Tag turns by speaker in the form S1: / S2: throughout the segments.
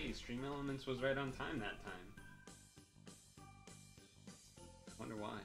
S1: Hey, Stream Elements was right on time that time. Wonder why.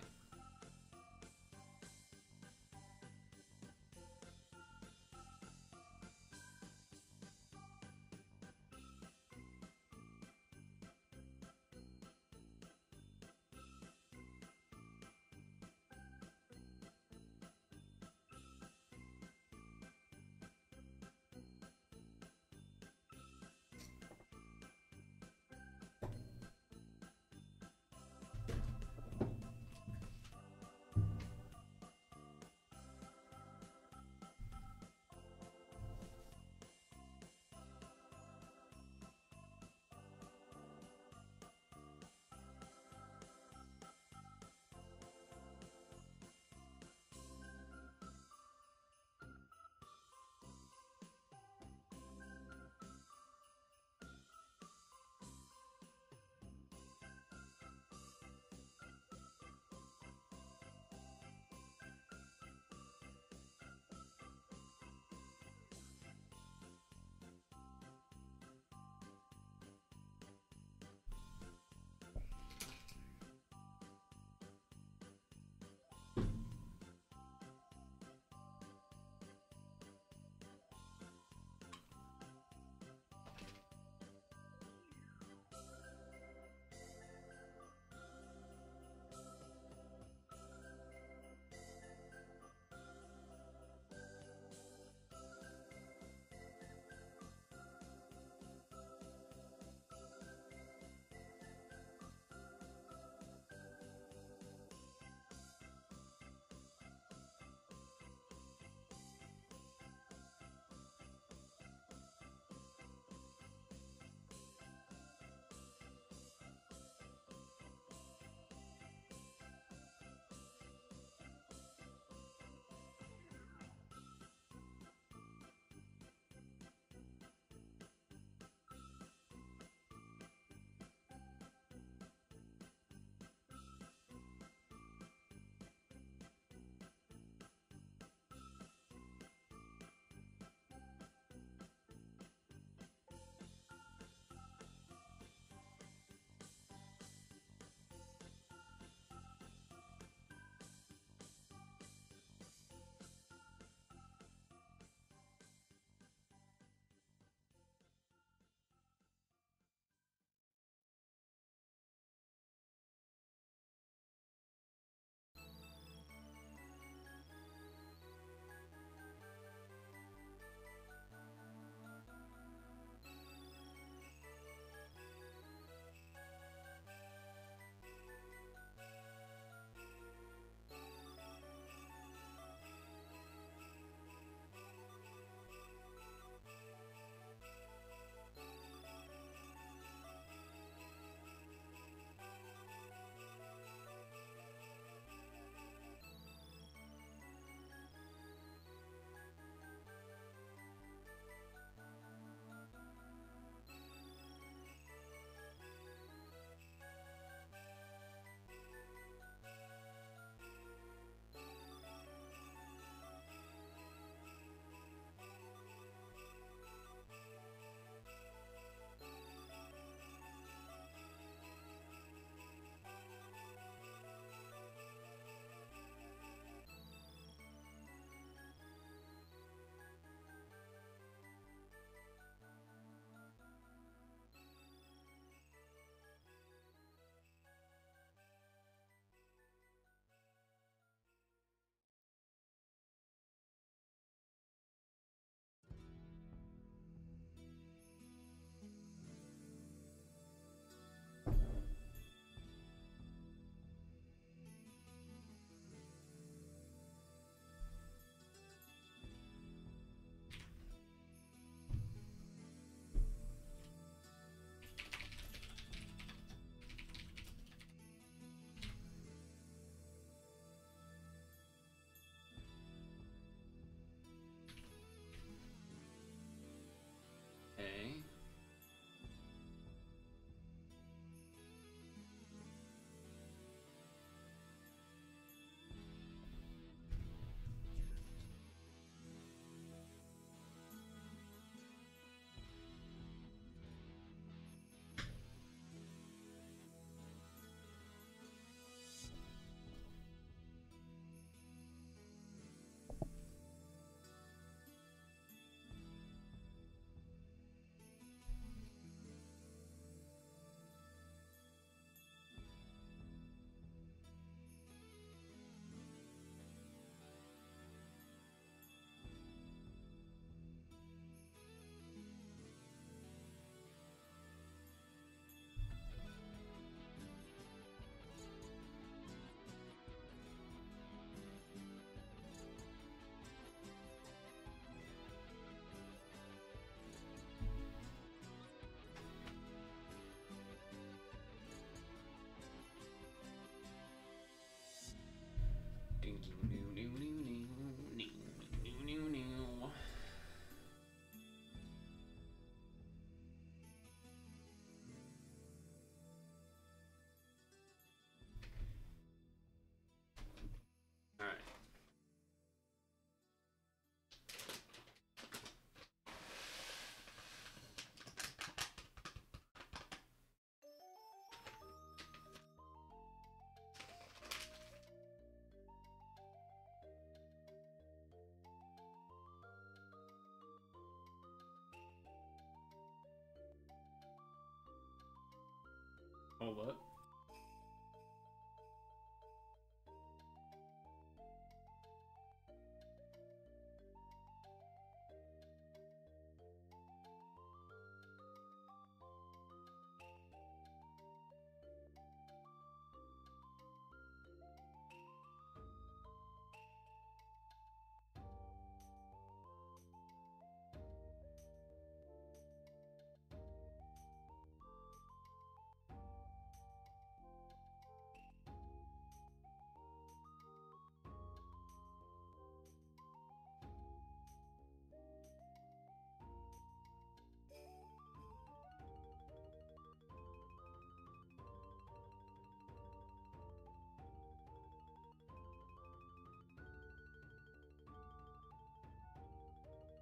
S1: Oh, what?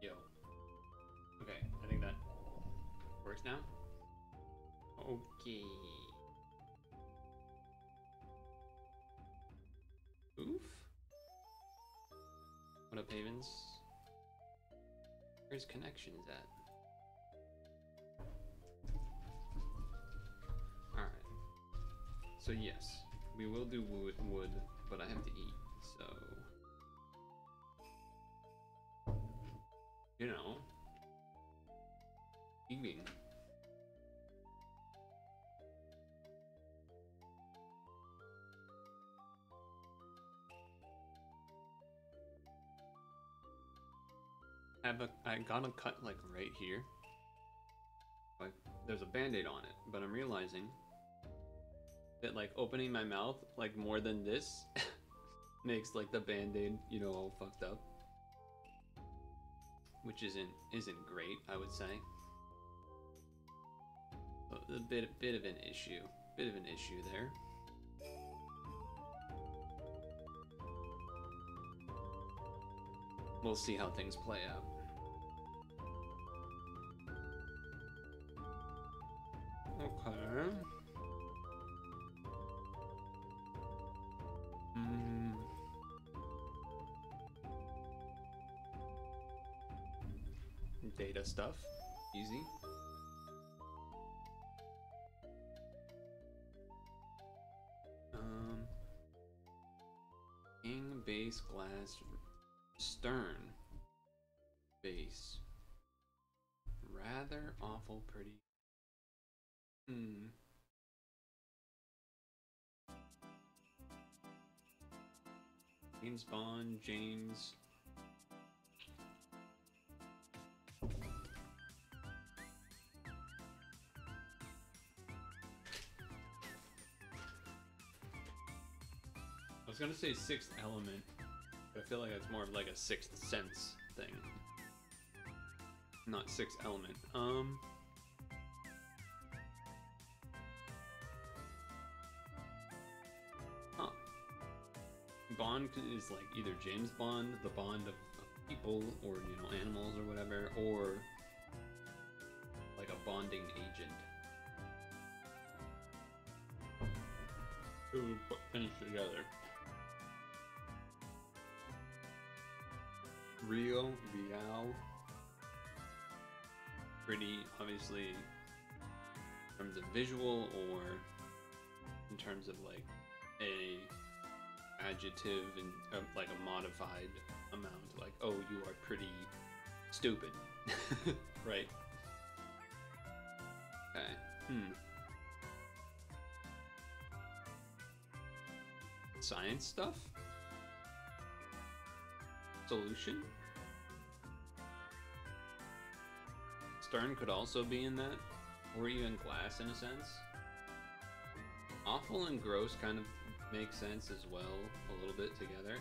S1: Yo. Okay, I think that works now. Okay. Oof. What up, Havens? Where's connections at? Alright. So yes, we will do wood, but I have to eat, so... You know, eating. I got a cut like right here. Like there's a band-aid on it, but I'm realizing that like opening my mouth like more than this makes like the band-aid, you know, all fucked up. Which isn't great, I would say. A bit of an issue. Bit of an issue there. We'll see how things play out. Okay. Data stuff. Easy. King base glass stern base. Rather awful pretty. James Bond, James. I was gonna say Sixth Element, but I feel like it's more of like a Sixth Sense thing. Not Sixth Element. Huh. Bond is like either James Bond, the Bond of people, or, you know, animals or whatever, or like a bonding agent. Who put things together. Real. Pretty, obviously, in terms of visual or in terms of like a adjective and like a modified amount, like, oh, you are pretty stupid. Right? Okay. Science stuff? Solution? Stern could also be in that, or even glass in a sense. Awful and gross kind of make sense as well, a little bit together.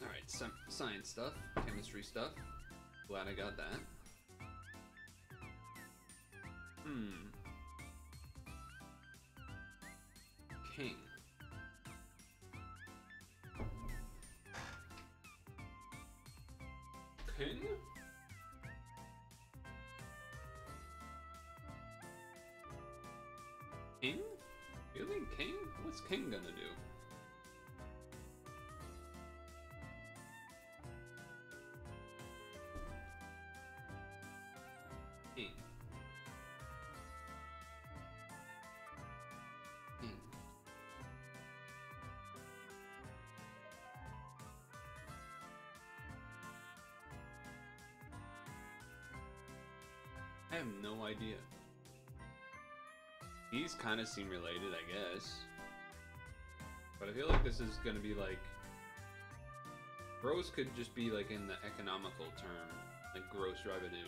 S1: Alright, some science stuff, chemistry stuff. Glad I got that. King. King? king gonna do? King. King. I have no idea. These kind of seem related, I guess. But I feel like this is gonna be like... Gross could just be like in the economical term. Like gross revenue.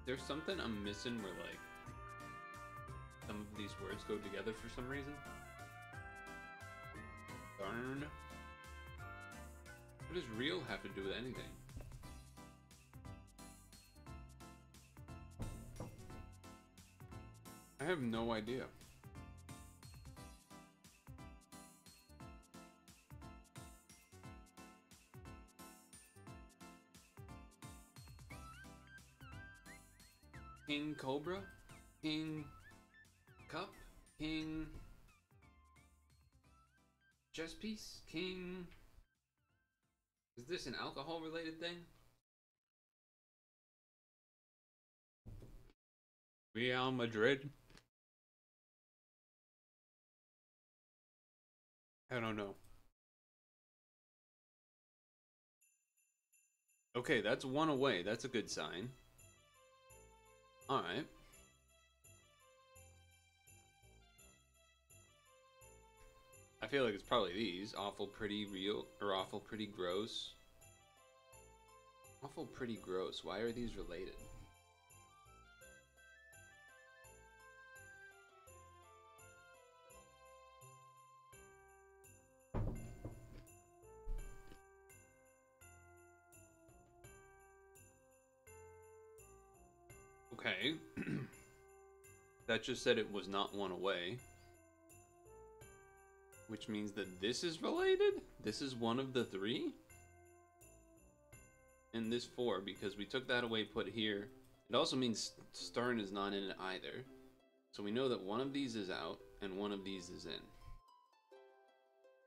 S1: There's something I'm missing where like... some of these words go together for some reason. Darn. What does real have to do with anything? I have no idea. King Cobra? King Cup? King Chess Piece? King... Is this an alcohol related thing? Real Madrid? I don't know. Okay, that's one away. That's a good sign. Alright. I feel like it's probably these. Awful pretty real, or awful pretty gross. Awful pretty gross. Why are these related? Okay. That just said it was not one away. Which means that this is related? This is one of the three? And this 4, because we took that away, put here. It also means Stern is not in it either. So we know that one of these is out, and one of these is in.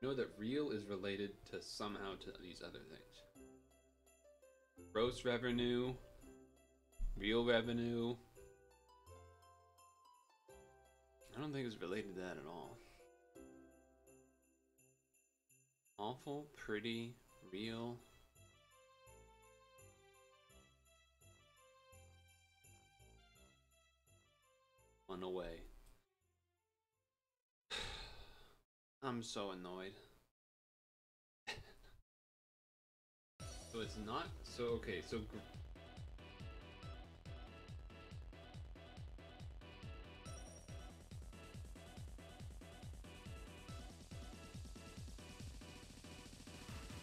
S1: We know that real is related to somehow to these other things. Gross revenue. Real revenue. I don't think it's related to that at all. Awful, pretty, real. One away. I'm so annoyed. So it's not, so okay, so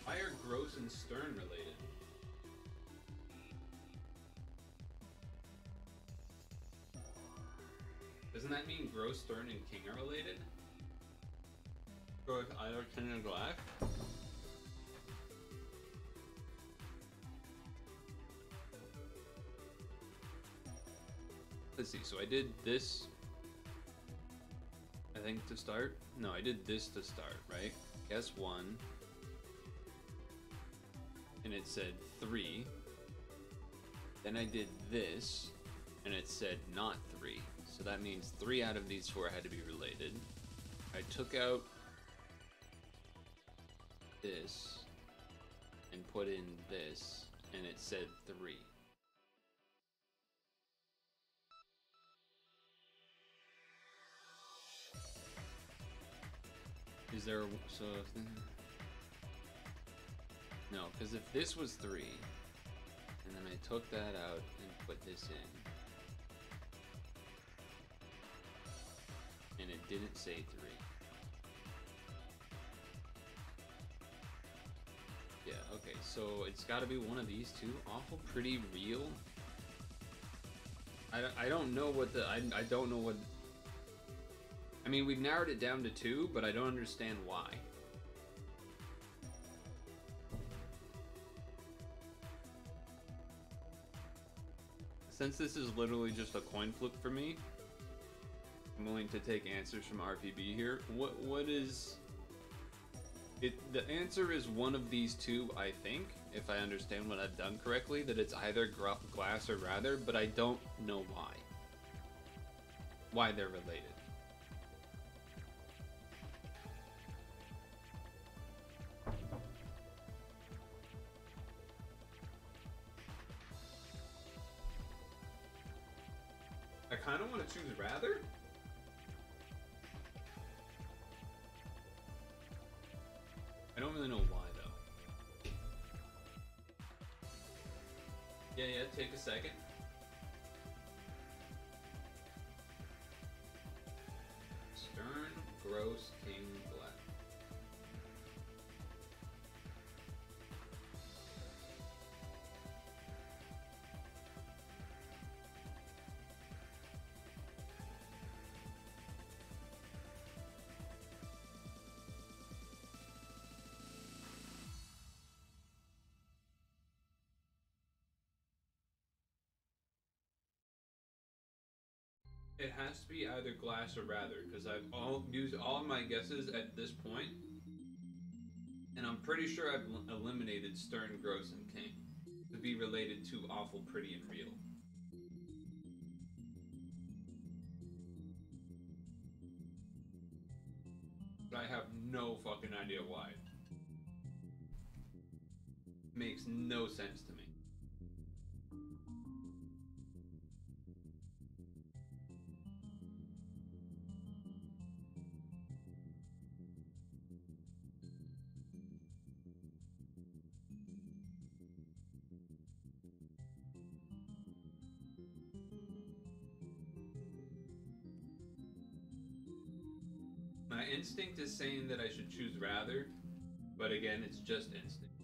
S1: why are gross and stern related? Doesn't that mean gross, stern, and king are related? Or if either tin and glass? Let's see, so I did this, I think, to start. No, I did this to start, right? Guess 1. And it said 3. Then I did this, and it said not 3. So that means 3 out of these 4 had to be related. I took out this and put in this, and it said 3. Is there a, so no, because if this was 3 and then I took that out and put this in and it didn't say 3. Yeah, okay, so it's got to be one of these two. Awful pretty real. I don't know what the I don't know what. I mean, we've narrowed it down to 2, but I don't understand why. since this is literally just a coin flip for me, I'm willing to take answers from RPB here. What is it? The answer is one of these two, I think, if I understand what I've done correctly, that it's either glass or rather, but I don't know why they're related. I kind of want to choose rather. I don't really know why though. Yeah, take a second. Stern, gross, king, black. It has to be either glass or rather, because I've used all my guesses at this point, and I'm pretty sure I've eliminated stern, gross, and king to be related to awful, pretty, and real. But I have no fucking idea why. Makes no sense to me. My instinct is saying that I should choose rather, but again, it's just instinct.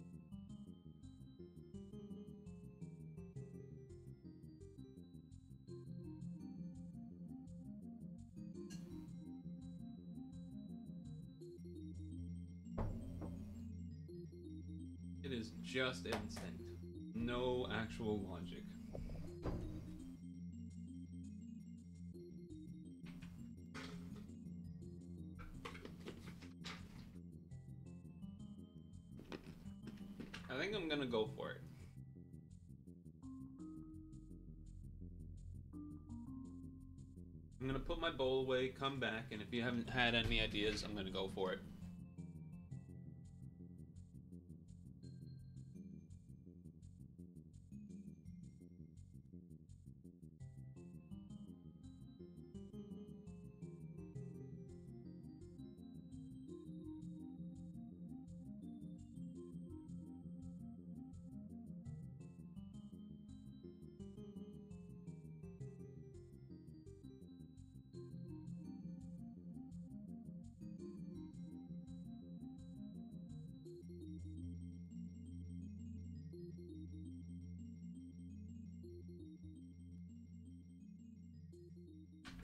S1: It is just instinct. No actual logic. I think I'm gonna go for it. I'm gonna put my bowl away, come back, and if you haven't had any ideas, I'm gonna go for it.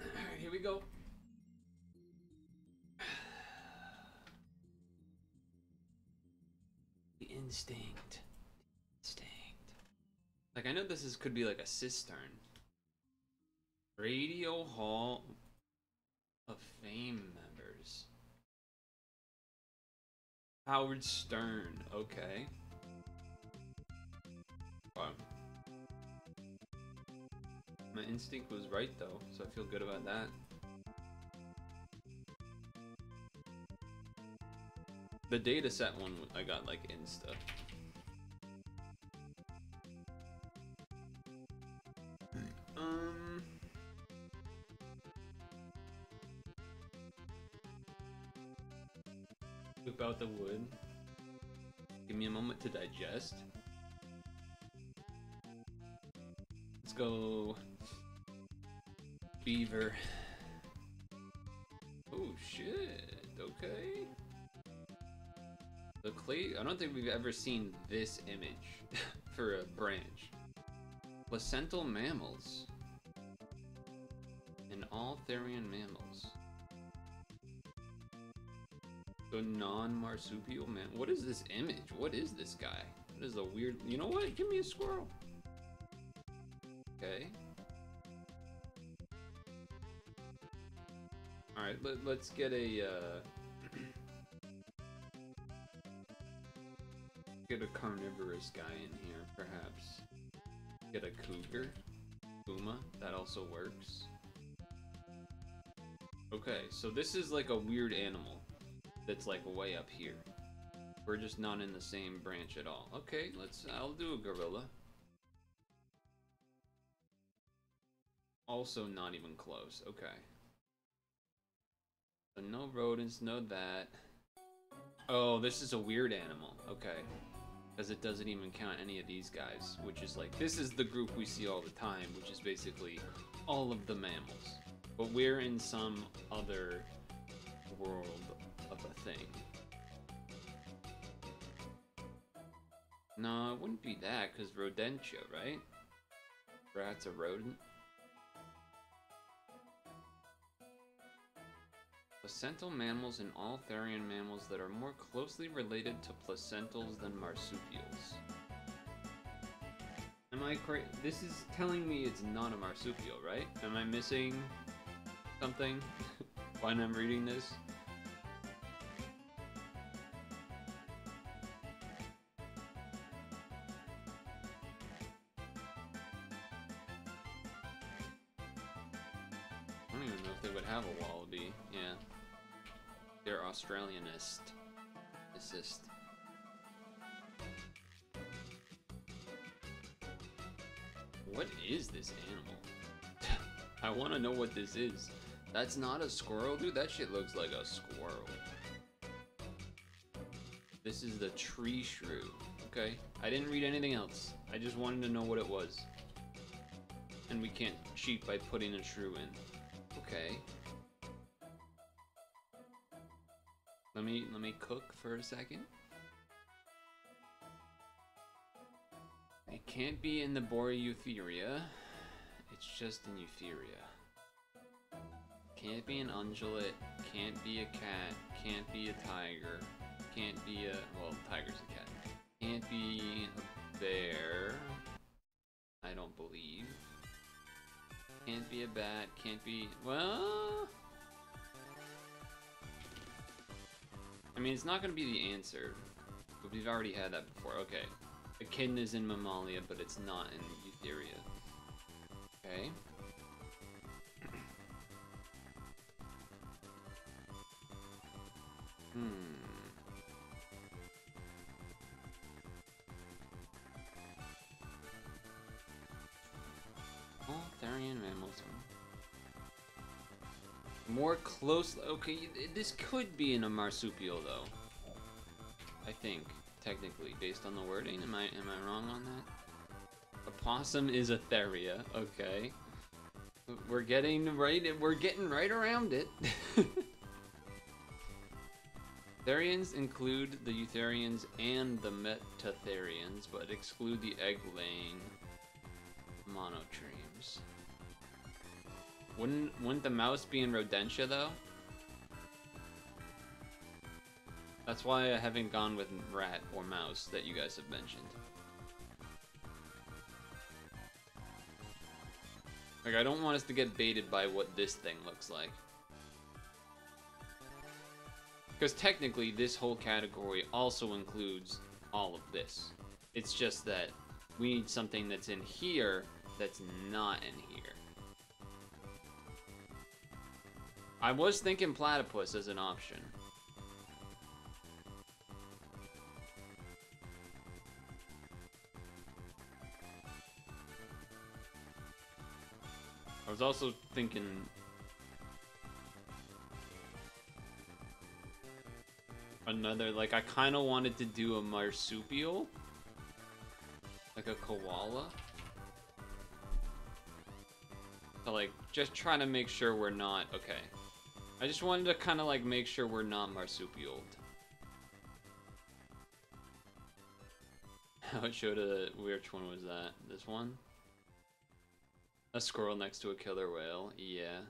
S1: Alright, here we go. The instinct. Like, I know this could be like a cistern. Radio Hall of Fame members. Howard Stern, okay. Wow. My instinct was right though, so I feel good about that. The data set one I got like insta. Whip out the wood. Give me a moment to digest. Let's go. Beaver. Oh shit, okay. The clay, I don't think we've ever seen this image for a branch. Placental mammals. And all therian mammals. So non-marsupial man. What is this image? What is this guy? What is a weird, you know what? Give me a squirrel. Okay. Alright, let's get a, get a carnivorous guy in here, perhaps. Get a cougar. Puma, that also works. Okay, so this is like a weird animal that's like way up here. We're just not in the same branch at all. Okay, I'll do a gorilla. Also not even close, okay. So no rodents, no that. Oh, this is a weird animal, okay. Because it doesn't even count any of these guys, which is like, this is the group we see all the time, which is basically all of the mammals. But we're in some other world of a thing. No, it wouldn't be that, because rodentia, right? Rat's a rodent. Placental mammals and all therian mammals that are more closely related to placentals than marsupials. Am I correct? This is telling me it's not a marsupial, right? Am I missing something when I'm reading this? I don't even know if they would have a wallaby. Yeah. They're Australianist. Assist. What is this animal? I want to know what this is. That's not a squirrel, dude. That shit looks like a squirrel. This is the tree shrew. Okay. I didn't read anything else. I just wanted to know what it was. And we can't cheat by putting a shrew in. Okay. Let me cook for a second. It can't be in the Boreeutheria. It's just in Euphoria. Can't be an ungulate. Can't be a cat. Can't be a tiger. Can't be a... well, tiger's a cat. Can't be a bear. I don't believe. Can't be a bat. Can't be... well... I mean, it's not going to be the answer. But we've already had that before. Okay. Echidna is in Mammalia, but it's not in Eutheria. Okay. All therian mammals. More closely. Okay, this could be in a marsupial, though. I think, technically, based on the wording. Am I wrong on that? A possum is a theria. Okay. We're getting right around it. Therians include the eutherians and the metatherians, but exclude the egg-laying monotremes. Wouldn't the mouse be in rodentia, though? That's why I haven't gone with rat or mouse that you guys have mentioned. Like, I don't want us to get baited by what this thing looks like. Because technically, this whole category also includes all of this. It's just that we need something that's in here that's not in here. I was thinking platypus as an option. I was also thinking... another, like, I kind of wanted to do a marsupial. Like a koala. So, like, just trying to make sure we're not... okay. I just wanted to kind of, like, make sure we're not marsupial. How it showed a... which one was that? This one? A squirrel next to a killer whale. Yeah.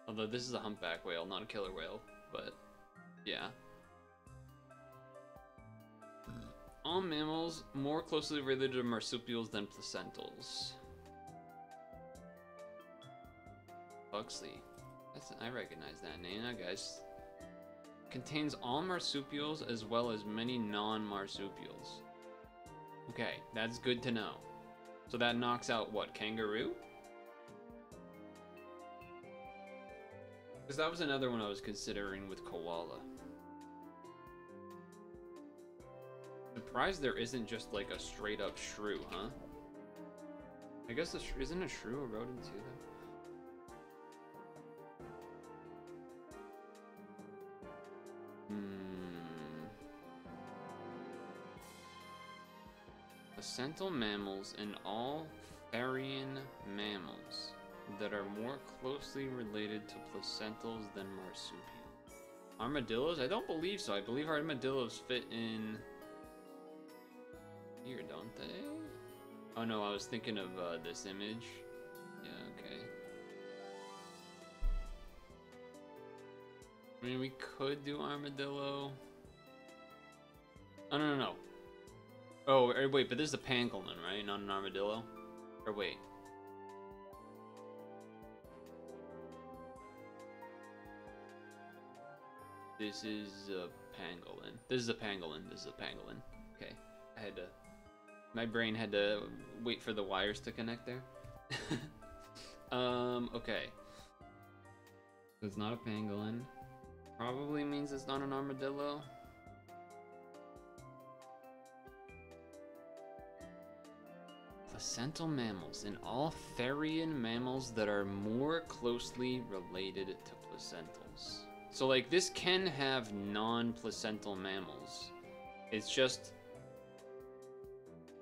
S1: Although this is a humpback whale, not a killer whale. But, yeah. All mammals more closely related to marsupials than placentals. Huxley. I recognize that name, I guess. Contains all marsupials as well as many non-marsupials. Okay, that's good to know. So that knocks out what, kangaroo? Because that was another one I was considering with koala. Surprised there isn't just like a straight up shrew, huh? I guess isn't a shrew a rodent too, though? Placental mammals and all therian mammals that are more closely related to placentals than marsupial. Armadillos? I don't believe so. I believe armadillos fit in here, don't they? Oh no, I was thinking of this image. Yeah, okay. I mean, we could do armadillo. Oh, no. Oh, wait, but this is a pangolin, right? Not an armadillo? Or wait. This is a pangolin. This is a pangolin. Okay. I had to... My brain had to wait for the wires to connect there. Okay. It's not a pangolin. Probably means it's not an armadillo. Placental mammals and all therian mammals that are more closely related to placentals. So like this can have non-placental mammals. It's just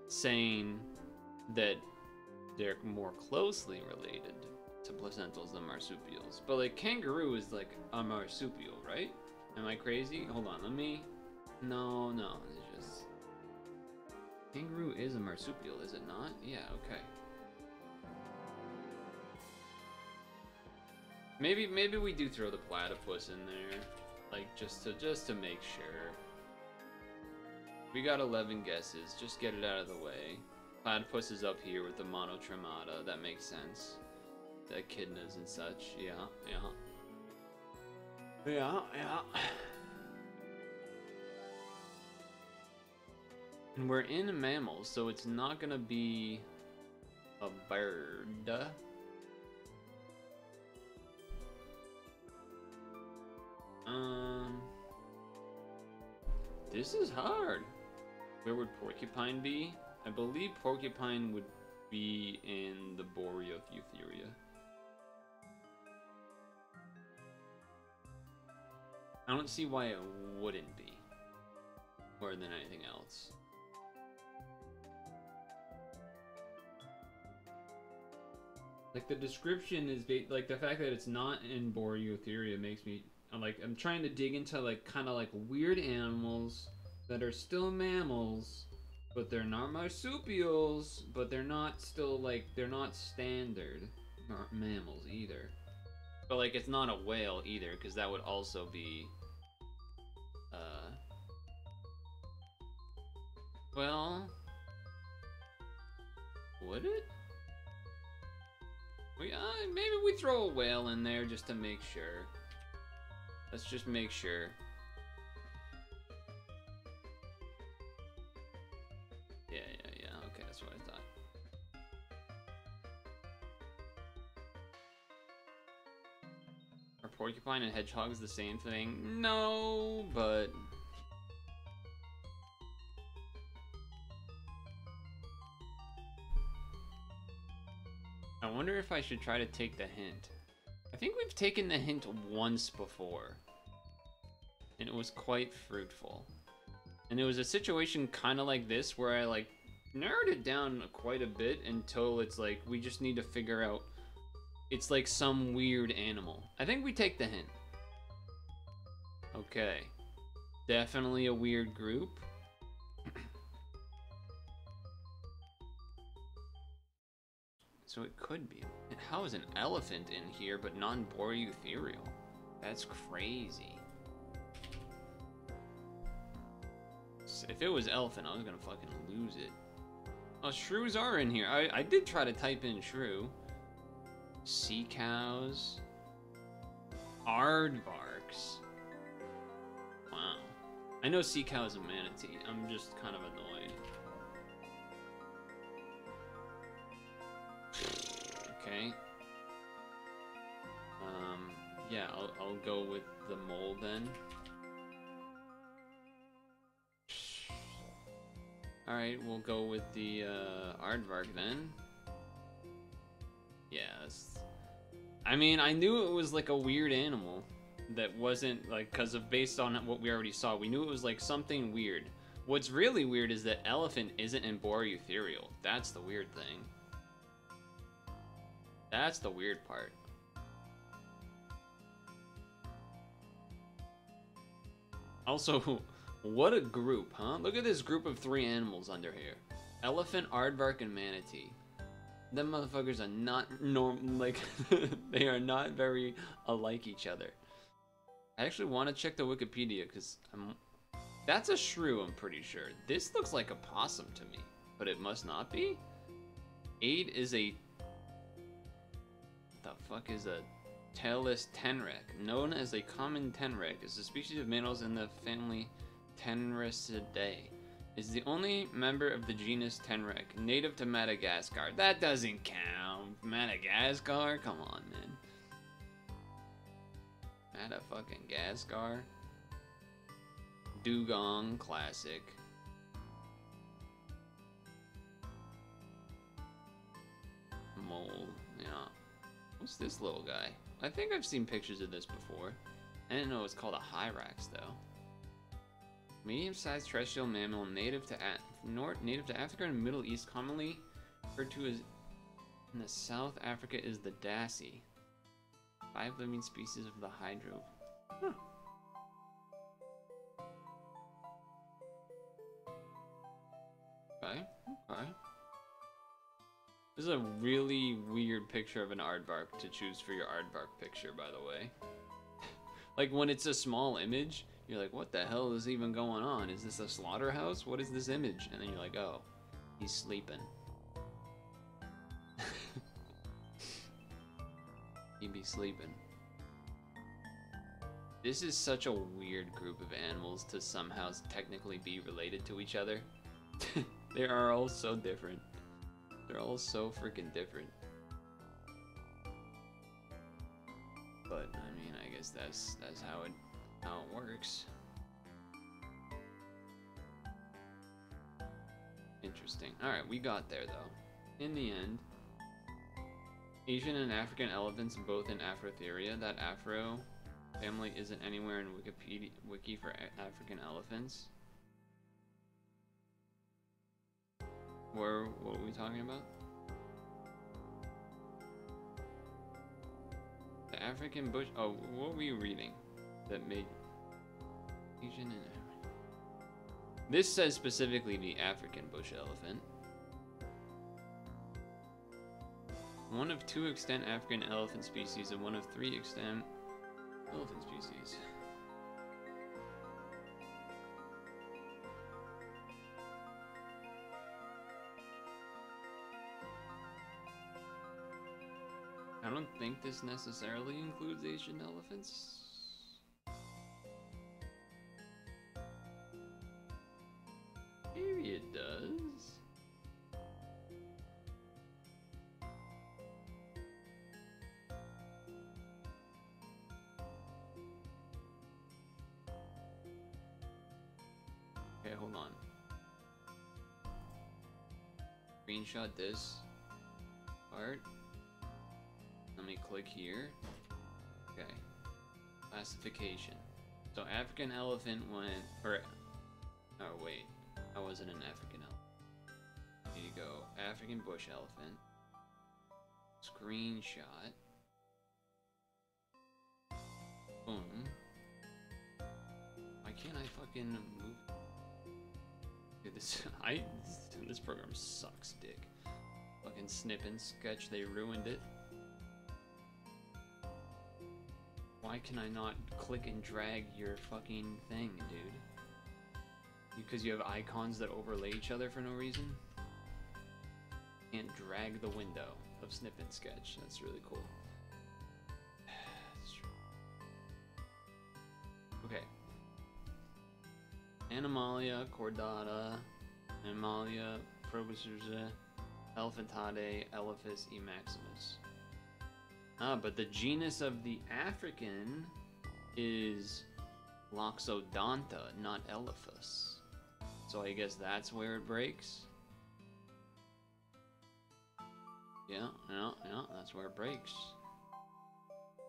S1: saying that they're more closely related to placentals than marsupials. But like kangaroo is like a marsupial, right? Am I crazy? Hold on, let me... No, it's just... Kangaroo is a marsupial, is it not? Yeah, okay. Maybe we do throw the platypus in there, like just to make sure. We got 11 guesses. Just get it out of the way. Platypus is up here with the monotremata. That makes sense. The echidnas and such. Yeah. And we're in mammals, so it's not gonna be a bird. This is hard. Where would porcupine be? I believe porcupine would be in the Boreoeutheria. I don't see why it wouldn't be, more than anything else. Like the description is like the fact that it's not in Boreoeutheria makes me I'm trying to dig into like kind of like weird animals that are still mammals, but they're not marsupials, but they're not still like they're not standard mammals either. But like it's not a whale either, because that would also be well, would it? Maybe we throw a whale in there just to make sure. Let's just make sure. Yeah. Okay, that's what I thought. Are porcupine and hedgehogs the same thing? No, but... I wonder if I should try to take the hint. I think we've taken the hint once before, and it was quite fruitful. And it was a situation kind of like this where I like narrowed it down quite a bit until it's like we just need to figure out it's like some weird animal. I think we take the hint. Okay. Definitely a weird group. So it could be. How is an elephant in here but non-boreoeutherial? That's crazy. If it was elephant, I was gonna fucking lose it. Oh, shrews are in here. I did try to type in shrew. Sea cows. Aardvarks. Wow. I know sea cow is a manatee. I'm just kind of annoyed. Okay. Yeah, I'll go with the mole then. Alright, we'll go with the aardvark then. Yes. I mean, I knew it was like a weird animal that wasn't like, because of based on what we already saw, we knew it was like something weird. What's really weird is that elephant isn't in Boreotherial. That's the weird thing. That's the weird part. Also, what a group, huh? Look at this group of 3 animals under here. Elephant, aardvark, and manatee. Them motherfuckers are not like, they are not very alike each other. I actually want to check the Wikipedia, because that's a shrew, I'm pretty sure. This looks like a possum to me, but it must not be? Aid is a... What the fuck is a tailless tenrec? Known as a common tenrec, is a species of mammals in the family Tenrecidae. Is the only member of the genus Tenrec, native to Madagascar. That doesn't count. Madagascar? Come on, man. Madagascar. Dugong, classic. Mole, yeah. What's this little guy? I think I've seen pictures of this before. I didn't know it was called a hyrax, though. Medium-sized terrestrial mammal native to Africa and Middle East, commonly referred to as in the South Africa is the dassie. 5 living species of the hydro. Huh. Okay, okay. This is a really weird picture of an aardvark to choose for your aardvark picture, by the way. Like, when it's a small image, you're like, what the hell is even going on? Is this a slaughterhouse? What is this image? And then you're like, oh, he's sleeping. He'd be sleeping. This is such a weird group of animals to somehow technically be related to each other. They are all so different. They're all so freaking different. But I mean, I guess that's how it works. Interesting. All right, we got there though. In the end, Asian and African elephants both in Afrotheria. That Afro family isn't anywhere in wiki for African elephants. What are we talking about? The African bush. Oh, what were you reading? That made Asian and this says specifically the African bush elephant. One of 2 extant African elephant species and one of 3 extant elephant species. I don't think this necessarily includes Asian elephants. Maybe it does. Okay, hold on. Screenshot this part. Let me click here. Okay. Classification. So African elephant went, oh wait, I wasn't an African elephant. Here you go. African bush elephant. Screenshot. Boom. Why can't I fucking move? Dude, this program sucks, dick. Fucking snip and sketch, they ruined it. Why can I not click and drag your fucking thing, dude? Because you have icons that overlay each other for no reason? Can't drag the window of snip and sketch. That's really cool. Animalia, Chordata, Animalia, Proboscis, Elephantade, Elephas, E. maximus. Ah, but the genus of the African is Loxodonta, not Elephas. So I guess that's where it breaks. Yeah, that's where it breaks.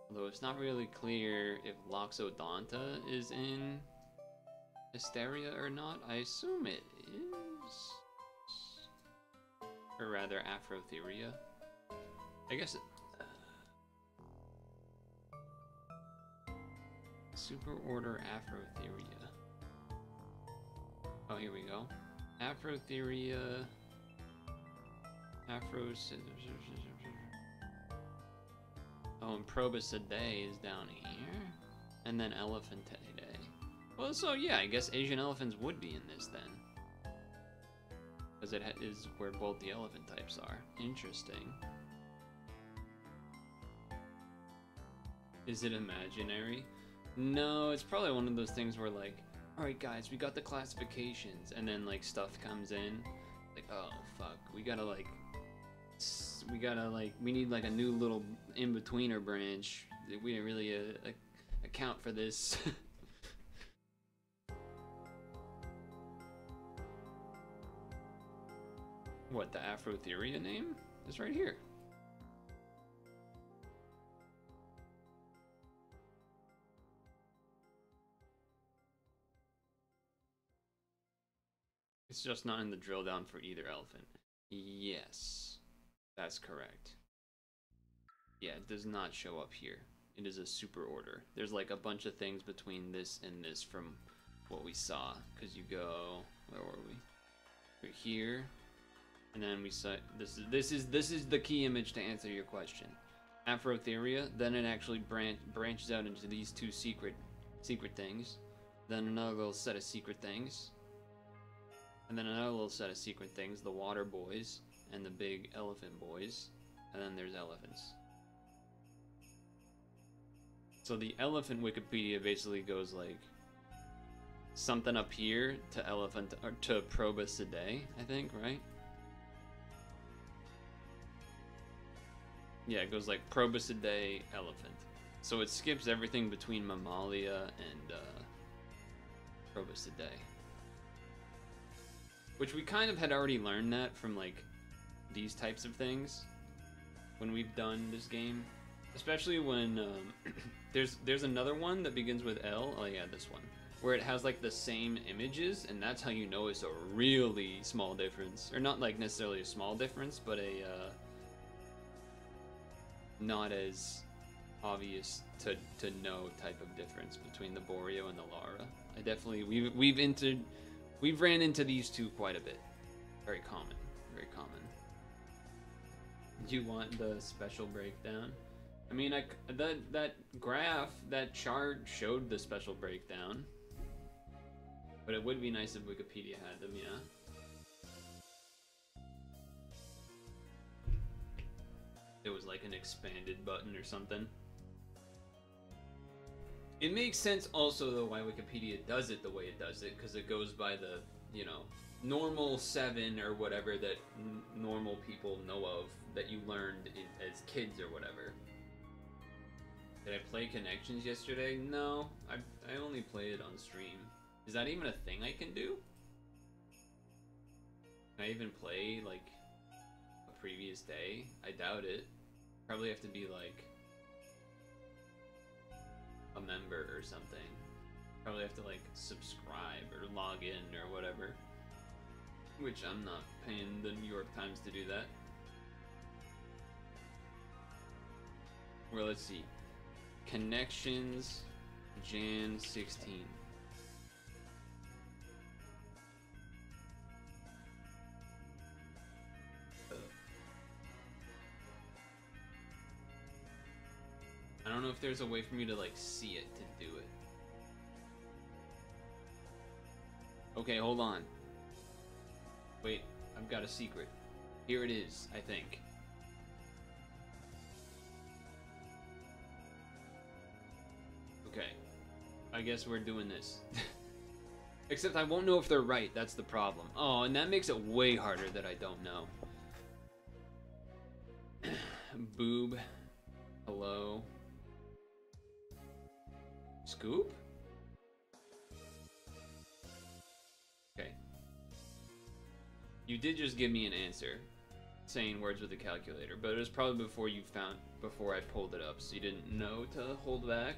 S1: Although it's not really clear if Loxodonta is in Hysteria or not. I assume it is. Or rather, Afrotheria. I guess it... Superorder Afrotheria. Oh, here we go. Afrotheria... Oh, and Proboscidae is down here. And then Elephantidae. Well, so yeah, I guess Asian elephants would be in this then. Because it is where both the elephant types are. Interesting. Is it imaginary? No, it's probably one of those things where like, alright guys, we got the classifications, and then like stuff comes in. Like, oh fuck, we need like a new little in-betweener branch. We didn't really account for this. What, the Afrotheria name is right here. It's just not in the drill down for either elephant. Yes, that's correct. Yeah, it does not show up here. It is a super order. There's like a bunch of things between this and this from what we saw. Because you go, where were we? We're here, and then we saw this is the key image to answer your question. Afrotheria. Then it actually branches out into these two secret things. Then another little set of secret things. And then another little set of secret things, the water boys and the big elephant boys. And then there's elephants. So the elephant Wikipedia basically goes like something up here to elephant or to Proboscidae, I think, right? Yeah, it goes like Proboscidae, elephant. So it skips everything between Mammalia and Proboscidae. Which we kind of had already learned that from like these types of things when we've done this game, especially when there's another one that begins with L. Oh yeah, this one, where it has like the same images, and that's how you know it's a really small difference, or not like necessarily a small difference, but a not as obvious to know type of difference between the Boreo and the Lara. I definitely we've ran into these two quite a bit. Very common. Very common. Do you want the special breakdown? I mean, that graph, that chart showed the special breakdown. But it would be nice if Wikipedia had them, yeah. It was like an expanded button or something. It makes sense also though why Wikipedia does it the way it does it, because it goes by the, you know, normal 7 or whatever that normal people know of that you learned as kids or whatever. Did I play Connections yesterday? No, I only played it on stream. Is that even a thing I can do? Can I even play like a previous day? I doubt it. Probably have to be like a member or something. Probably have to like subscribe or log in or whatever. Which I'm not paying the New York Times to do that. Well, let's see. Connections, Jan 16. I don't know if there's a way for me to like see it to do it. Okay, hold on. Wait, I've got a secret. Here it is, I think. Okay, I guess we're doing this. Except I won't know if they're right, that's the problem. Oh, and that makes it way harder that I don't know. Boob. Hello. Scoop? Okay. You did just give me an answer, saying words with a calculator, but it was probably before I pulled it up, so you didn't know to hold back.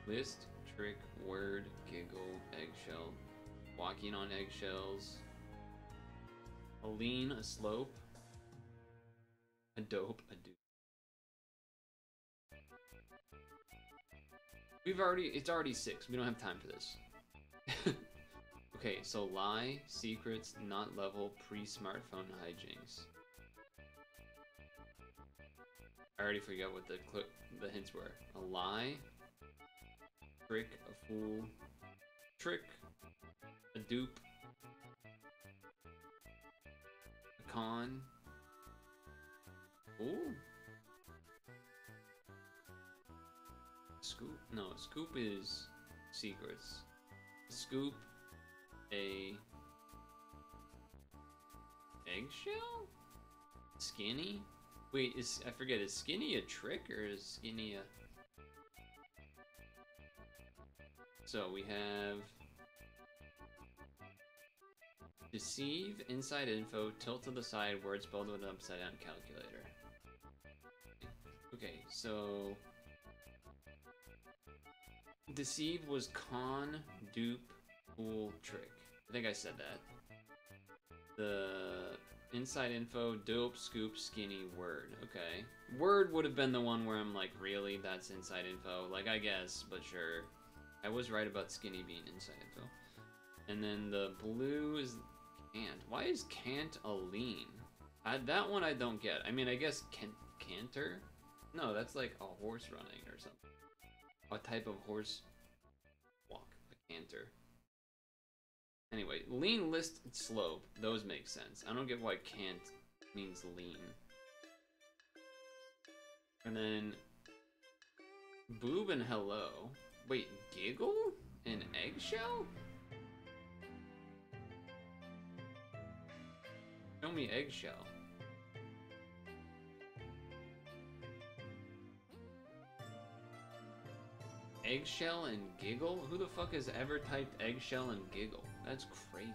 S1: List, trick, word, giggle, eggshell, walking on eggshells, a lean, a slope, a dope, a dupe. It's already 6. We don't have time for this. Okay, so lie, secrets, not level, pre-smartphone hijinks. I already forgot what the hints were. A lie, trick, a fool, trick, a dupe, a con. Ooh. Scoop? No, scoop is secrets. Scoop, a eggshell? Skinny? Wait, I forget, is skinny a trick or is skinny a... So we have deceive, inside info, tilt to the side, word spelled with an upside down calculator. Okay, so deceive was con, dupe, fool, trick. I think I said that. The inside info, dope, scoop, skinny, word. Okay. Word would have been the one where I'm like, really? That's inside info? Like, I guess, but sure. I was right about skinny being inside info. And then the blue is can't. Why is can't a lean? That one I don't get. I mean, I guess canter? No, that's like a horse running or something. A type of horse walk. A canter. Anyway, lean, list, slope. Those make sense. I don't get why can't means lean. And then boob and hello. Wait, giggle and eggshell? Show me eggshell. Eggshell and giggle? Who the fuck has ever typed eggshell and giggle? That's crazy.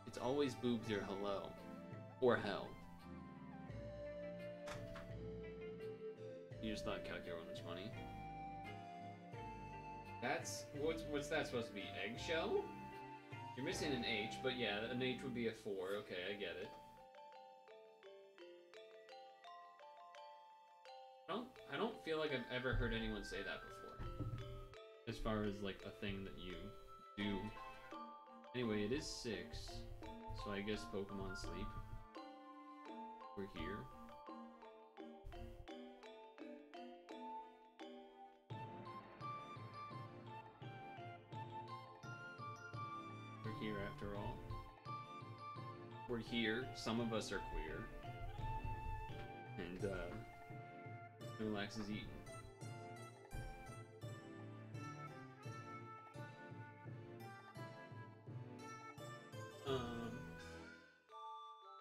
S1: It's always boobs or hello. Or hell. You just thought calculator one was funny. That's... What's that supposed to be? Eggshell? You're missing an H, but yeah, an H would be a 4. Okay, I get it. I don't feel like I've ever heard anyone say that before. As far as, like, a thing that you do. Anyway, it is 6. So I guess Pokemon Sleep. We're here. We're here after all. We're here. Some of us are queer. And, Relax is eating.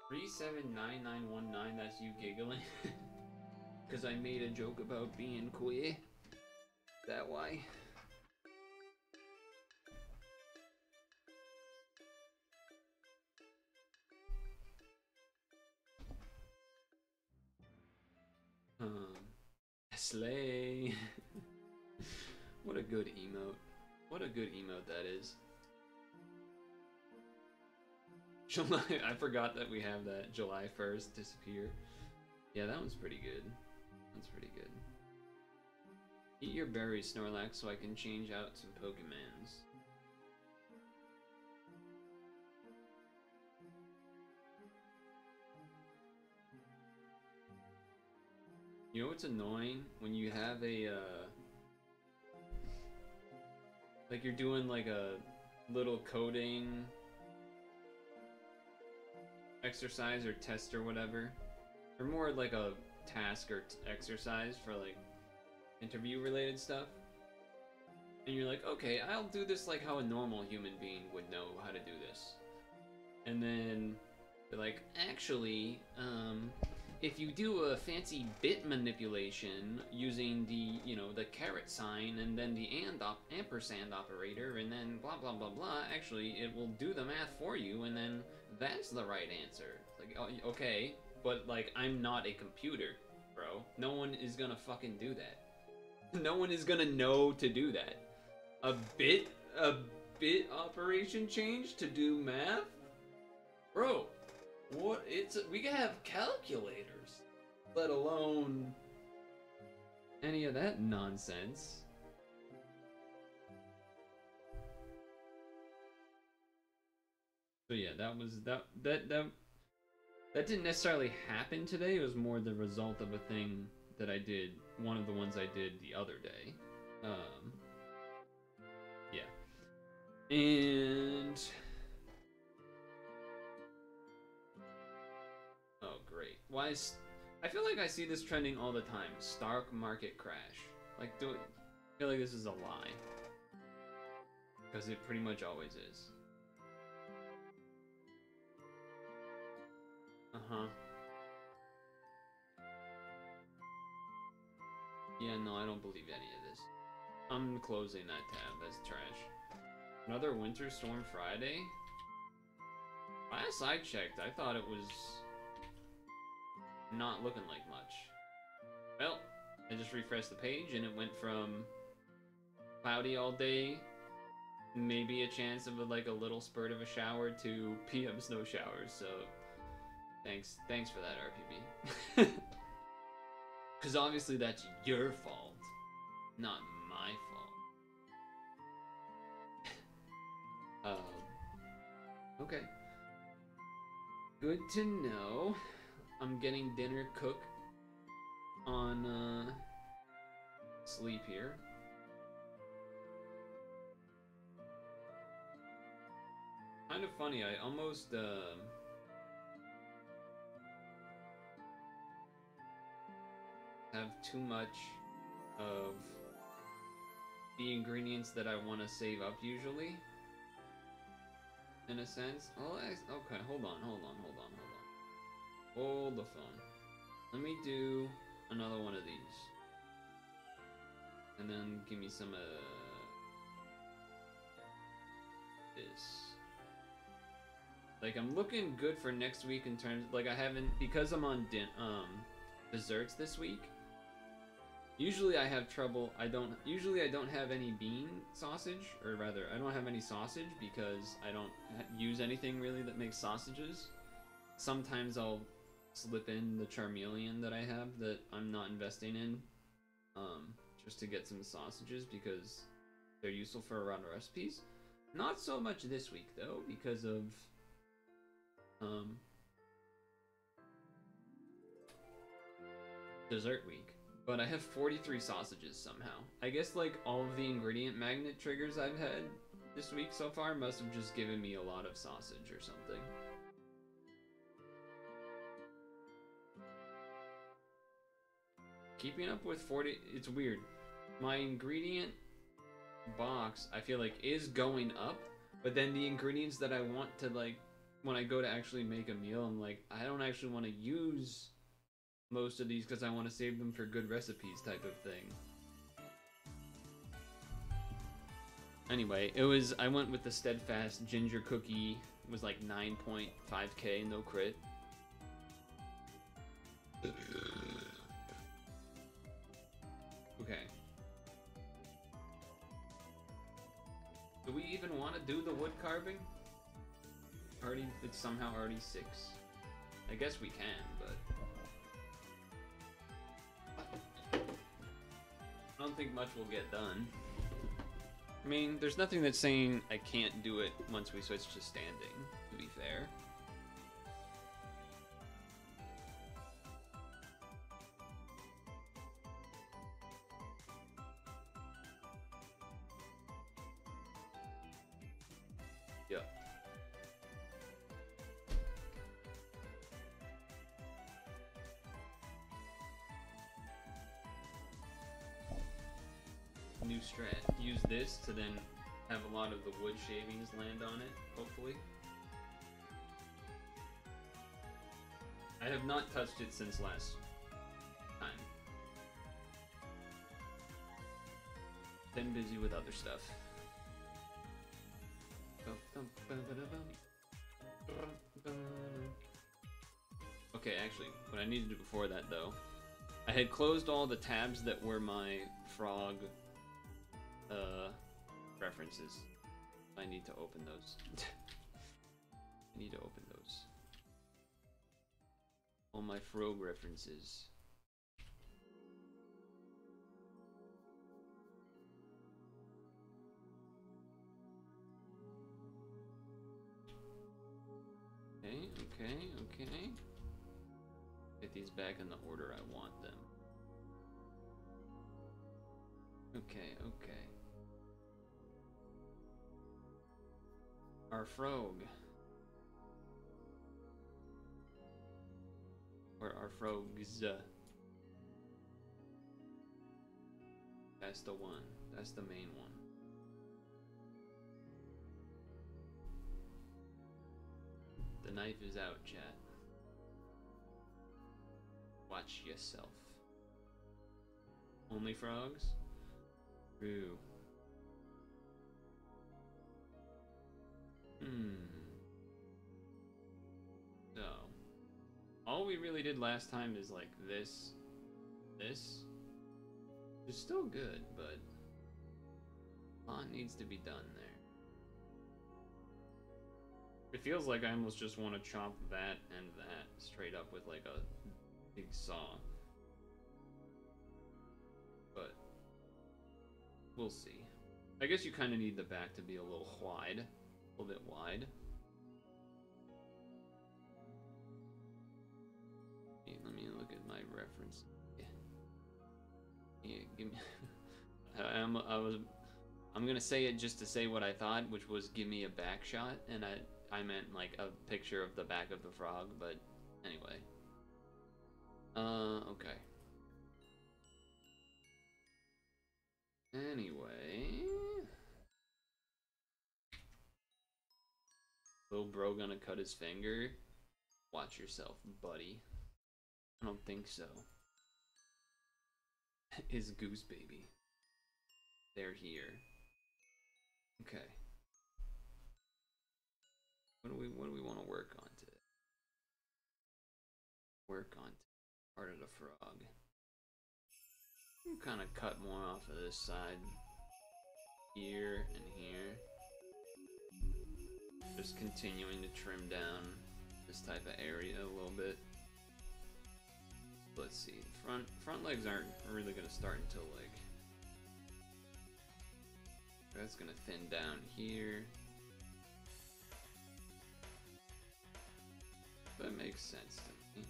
S1: 379919, that's you giggling. Cause I made a joke about being queer. That why? Slay. What a good emote. What a good emote that is. July, I forgot that we have that. July 1st, disappear. Yeah, that one's pretty good. That's pretty good. Eat your berries, Snorlax, so I can change out some Pokemons. You know what's annoying? When you have a, like you're doing like a little coding exercise or test or whatever, or more like a task or exercise for like interview related stuff. And you're like, okay, I'll do this like how a normal human being would know how to do this. And then they're like, actually, if you do a fancy bit manipulation using the, you know, the caret sign and then the ampersand operator and then blah blah blah blah, actually it will do the math for you and then that's the right answer. Like, okay, but like I'm not a computer, bro. No one is gonna fucking do that. No one is gonna know to do that. A bit operation change to do math? Bro, what? We can have calculators, let alone any of that nonsense. So yeah, that didn't necessarily happen today. It was more the result of a thing that I did, one of the ones I did the other day. Yeah. And oh great. Why is I feel like I see this trending all the time. Stock market crash. Like I feel like this is a lie. Because it pretty much always is. Uh-huh. Yeah, no, I don't believe any of this. I'm closing that tab. That's trash. Another winter storm Friday? Last I checked, I thought it was not looking like much. Well, I just refreshed the page and it went from cloudy all day, maybe a chance of like a little spurt of a shower, to PM snow showers. So thanks for that, RPB. Because obviously that's your fault, not my fault. Okay. Good to know. I'm getting dinner cooked on sleep here. Kind of funny, I almost have too much of the ingredients that I want to save up usually, in a sense. Oh, okay, hold on. Hold the phone. Let me do another one of these. And then give me some this. Like, I'm looking good for next week in terms, like, I haven't, because I'm on desserts this week. Usually I have trouble, I don't have any bean sausage, or rather, I don't have any sausage because I don't use anything really that makes sausages. Sometimes I'll slip in the charmeleon that I have that I'm not investing in, just to get some sausages because they're useful for a lot of recipes. Not so much this week though, because of dessert week. But I have 43 sausages somehow. I guess like all of the ingredient magnet triggers I've had this week so far must have just given me a lot of sausage or something. Keeping up with 40, it's weird. My ingredient box, I feel like, is going up, but then the ingredients that I want to, like, when I go to actually make a meal, I'm like, I don't actually want to use most of these because I want to save them for good recipes type of thing. Anyway, I went with the Steadfast Ginger Cookie. It was like 9.5k, no crit. Okay. Do we even want to do the wood carving? It's somehow already 6. I guess we can, but I don't think much will get done. I mean, there's nothing that's saying I can't do it once we switch to standing, to be fair. Yep. new strat. Use this to then have a lot of the wood shavings land on it, hopefully. I have not touched it since last time. Been busy with other stuff. Okay, actually, what I need to do before that, though, I had closed all the tabs that were my frog references. I need to open those. I need to open those. All my frog references. Okay. Get these back in the order I want them. Okay. Our frog. Or our frogs. That's the one. That's the main one. The knife is out, chat. Watch yourself. Only frogs? True. So, all we really did last time is like this. This is still good, but a lot needs to be done there. It feels like I almost just want to chop that and that straight up with like a big saw. But we'll see. I guess you kind of need the back to be a little wide. A little bit wide. Let me look at my reference. Yeah, give me. I'm gonna say it just to say what I thought, which was give me a back shot, and I meant like a picture of the back of the frog, but anyway. Okay. Anyway. Little bro gonna cut his finger? Watch yourself, buddy. I don't think so. Is Goose Baby. They're here. Okay. What do we want to work on today? Work on part of the frog. Kind of cut more off of this side. Here and here. Just continuing to trim down this type of area a little bit. Let's see. Front legs aren't really gonna start until like that's gonna thin down here. That makes sense to me.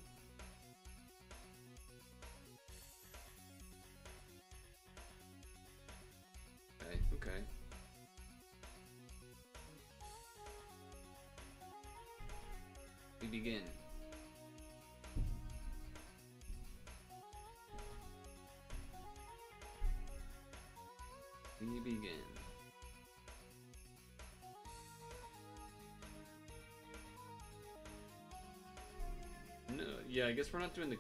S1: Okay. We begin. We begin. No, yeah, I guess we're not doing the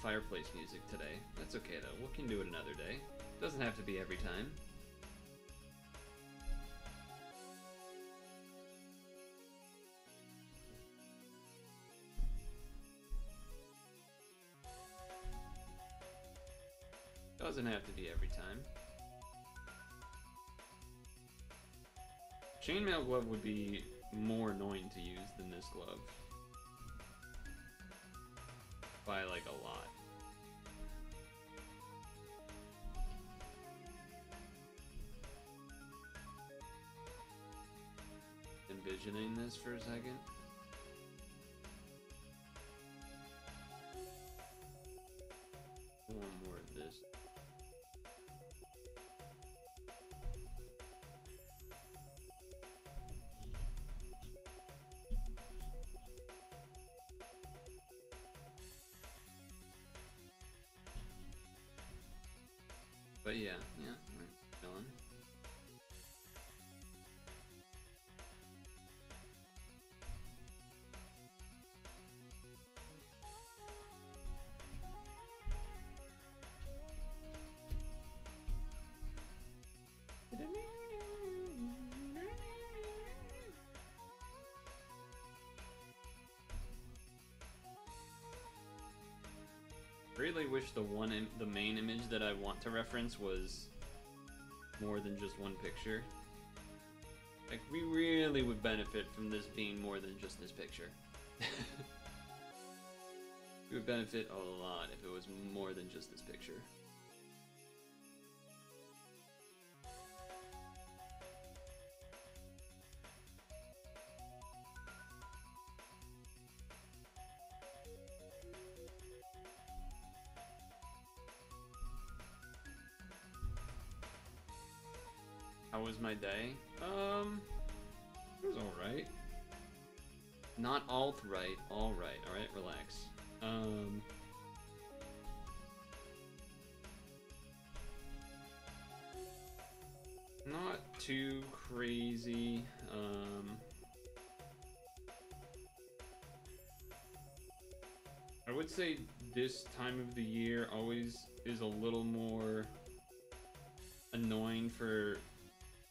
S1: fireplace music today. That's okay though. We can do it another day. Doesn't have to be every time. Doesn't have to be every time. Chainmail glove would be more annoying to use than this glove. By like a lot. Envisioning this for a second. One more of this. But yeah. Really wish the main image that I want to reference was more than just one picture. Like, we really would benefit from this being more than just this picture. We would benefit a lot if it was more than just this picture. How was my day? It was alright. Not alt-right, alright, alright, relax. Not too crazy, I would say this time of the year always is a little more annoying for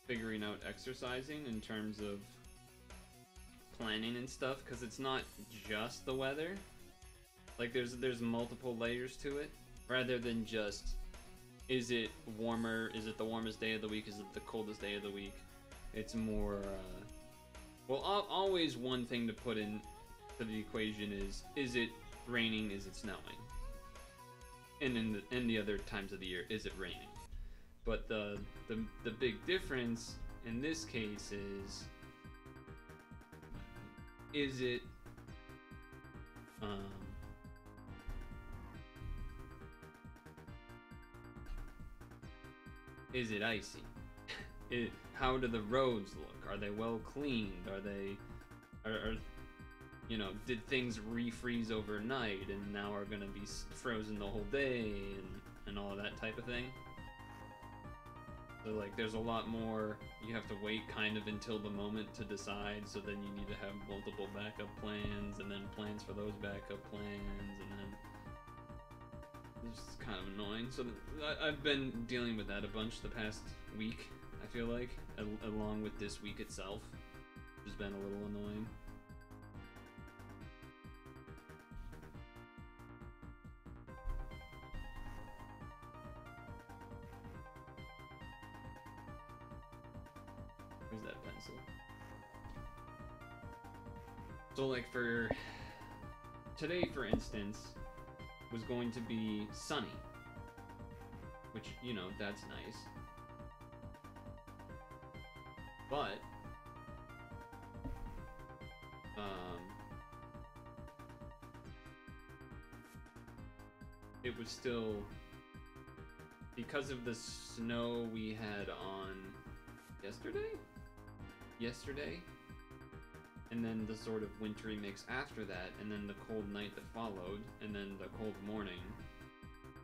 S1: figuring out exercising in terms of planning and stuff, because it's not just the weather. Like, there's multiple layers to it, rather than just, is it warmer, is it the warmest day of the week, is it the coldest day of the week? It's more, well, always one thing to put in to the equation is it raining, is it snowing? And in the other times of the year, is it raining? But the big difference in this case is it is it icy? How do the roads look? Are they well cleaned? Are they you know, did things refreeze overnight and now are gonna be frozen the whole day and all of that type of thing? So, like, there's a lot more, you have to wait kind of until the moment to decide, so then you need to have multiple backup plans, and then plans for those backup plans, and then it's just kind of annoying. So I've been dealing with that a bunch the past week, I feel like, along with this week itself, which has been a little annoying. Where's that pencil? So, like, for today, for instance, was going to be sunny, which, you know, that's nice. But it was still, because of the snow we had on yesterday, and then the sort of wintry mix after that, and then the cold night that followed, and then the cold morning,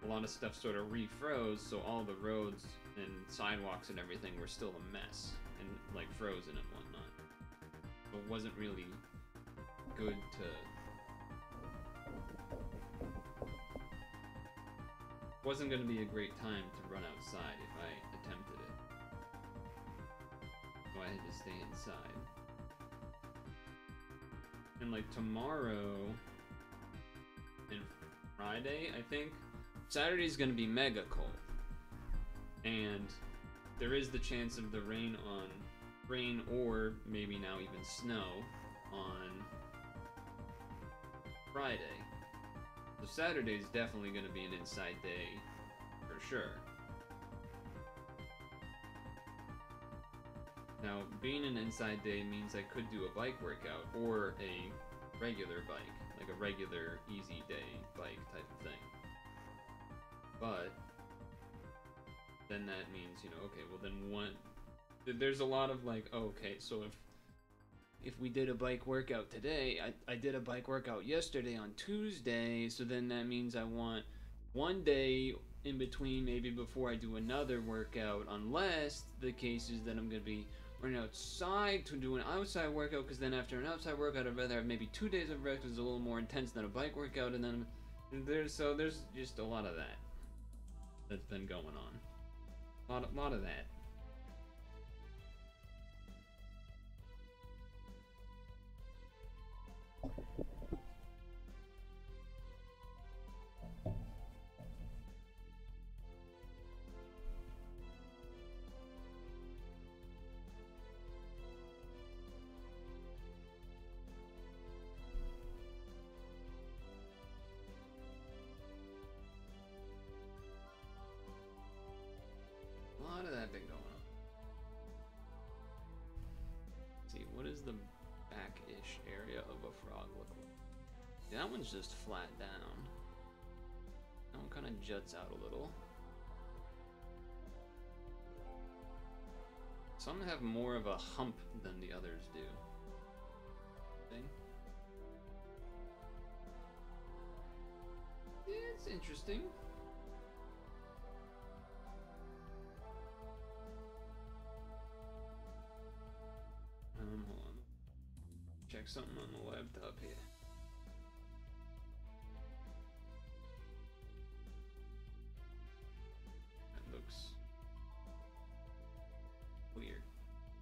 S1: a lot of stuff sort of refroze, so all the roads and sidewalks and everything were still a mess, and like frozen and whatnot. So it wasn't really good to... wasn't going to be a great time to run outside if I attempted it. So I had to stay inside. And like tomorrow and Friday, I think, Saturday's gonna be mega cold. And there is the chance of the rain or maybe now even snow on Friday. So Saturday's definitely gonna be an inside day for sure. Now, being an inside day means I could do a bike workout or a regular bike, like a regular easy day bike type of thing. But then that means, you know, okay, well then there's a lot of like, oh, okay, so if we did a bike workout today, I did a bike workout yesterday on Tuesday, so then that means I want one day in between, maybe before I do another workout, unless the case is that I'm going to be running outside to do an outside workout, because then after an outside workout I'd rather have maybe 2 days of rest, because it's a little more intense than a bike workout, and then there's just a lot of that that's been going on. A lot of that. frog look like? Yeah, that one's just flat down. That one kind of juts out a little. Some have more of a hump than the others do. Thing. Yeah, it's interesting. Hold on. Check something on the laptop here. That looks weird,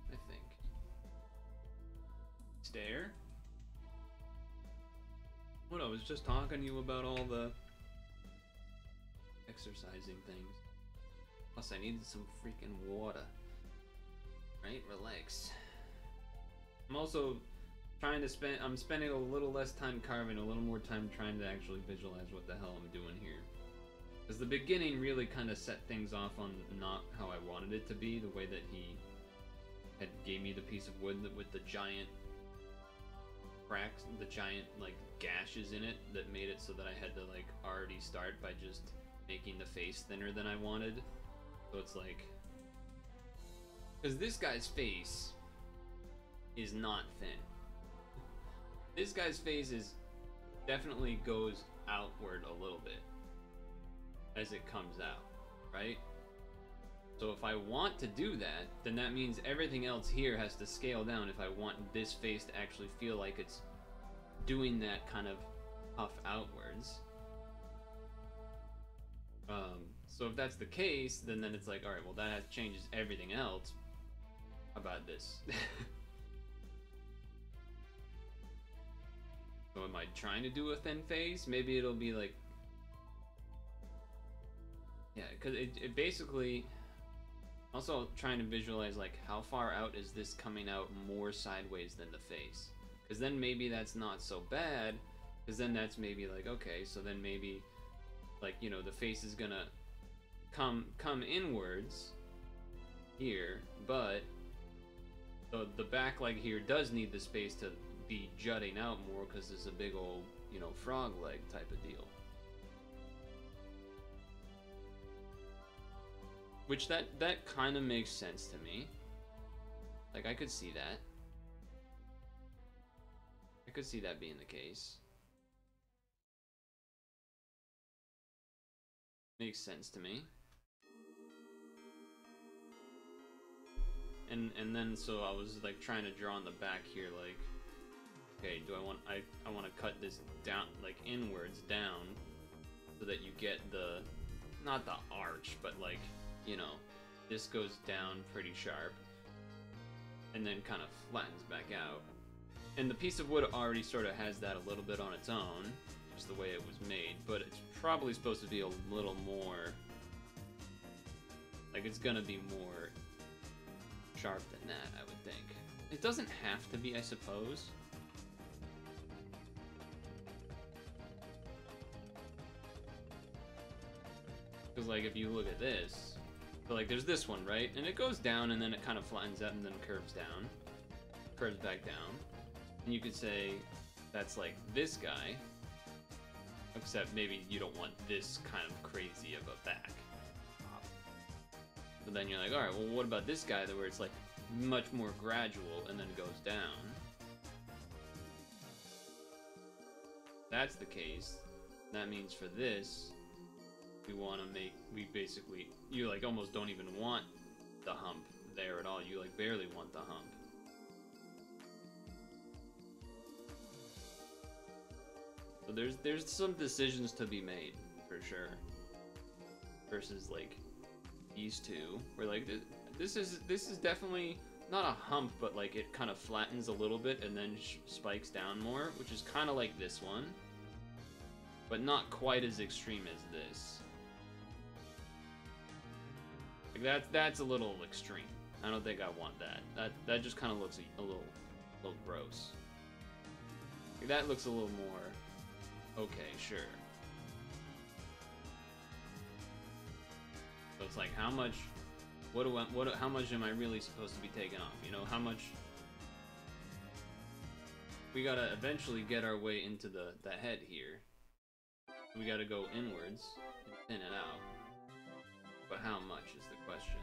S1: I think. Stare? What, I was just talking to you about all the exercising things. Plus I needed some freaking water. Right? Relax. I'm also trying to I'm spending a little less time carving, a little more time trying to actually visualize what the hell I'm doing here. Because the beginning really kind of set things off on not how I wanted it to be, the way that he had gave me the piece of wood with the giant cracks, the giant like gashes in it that made it so that I had to like already start by just making the face thinner than I wanted. So it's like, because this guy's face is not thin. This guy's face is definitely goes outward a little bit as it comes out, right? So if I want to do that, then that means everything else here has to scale down if I want this face to actually feel like it's doing that kind of puff outwards. So if that's the case, then it's like, alright, well that changes everything else about this. So am I trying to do a thin face? Maybe it'll be like... Yeah, because it basically... Also trying to visualize like how far out is this coming out more sideways than the face. Because then maybe that's not so bad. Because then that's maybe like, okay, so then maybe like, you know, the face is gonna come inwards here, but the back leg here does need the space to be jutting out more because there's a big old, you know, frog leg type of deal. Which that kind of makes sense to me. Like I could see that. I could see that being the case. Makes sense to me. And then so I was like trying to draw on the back here, like, okay, do I want to cut this down, like inwards down, so that you get the, not the arch, but like, you know, this goes down pretty sharp, and then kind of flattens back out. And the piece of wood already sort of has that a little bit on its own, just the way it was made, but it's probably supposed to be a little more, like it's gonna be more sharp than that, I would think. It doesn't have to be, I suppose. Because like if you look at this, so like there's this one, right? And it goes down and then it kind of flattens out and then curves down. Curves back down. And you could say that's like this guy. Except maybe you don't want this kind of crazy of a back. But then you're like, alright, well what about this guy where it's like much more gradual and then it goes down? If that's the case, that means for this, we basically, you like almost don't even want the hump there at all. You like barely want the hump. So there's some decisions to be made for sure. Versus like these two, where like this is definitely not a hump, but like it kind of flattens a little bit and then spikes down more, which is kind of like this one, but not quite as extreme as this. Like that's a little extreme. I don't think I want that. That just kind of looks a little gross. Like that looks a little more okay, sure. So it's like how much how much am I really supposed to be taking off? You know, how much we gotta eventually get our way into the head here. We gotta go inwards and thin it out. But how much is the question.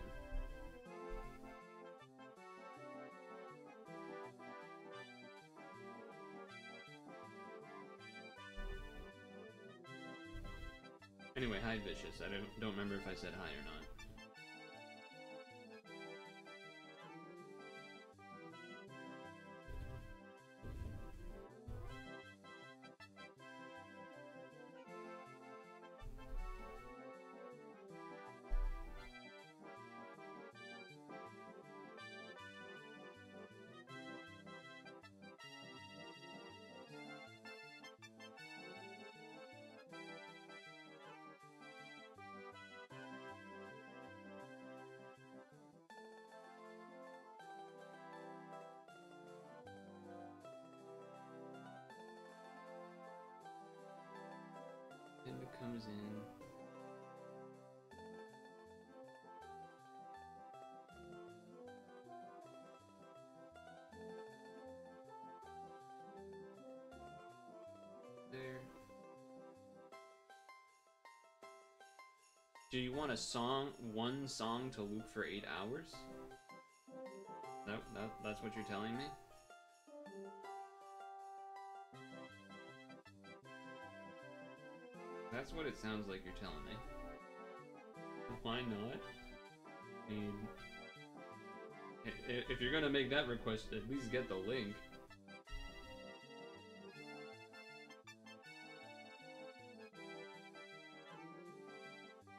S1: Anyway, hi Vicious. I don't remember if I said hi or not. And it comes in. There. Do you want one song to loop for 8 hours? That's what you're telling me? That's what it sounds like you're telling me. Why not? I mean, if you're gonna make that request, at least get the link.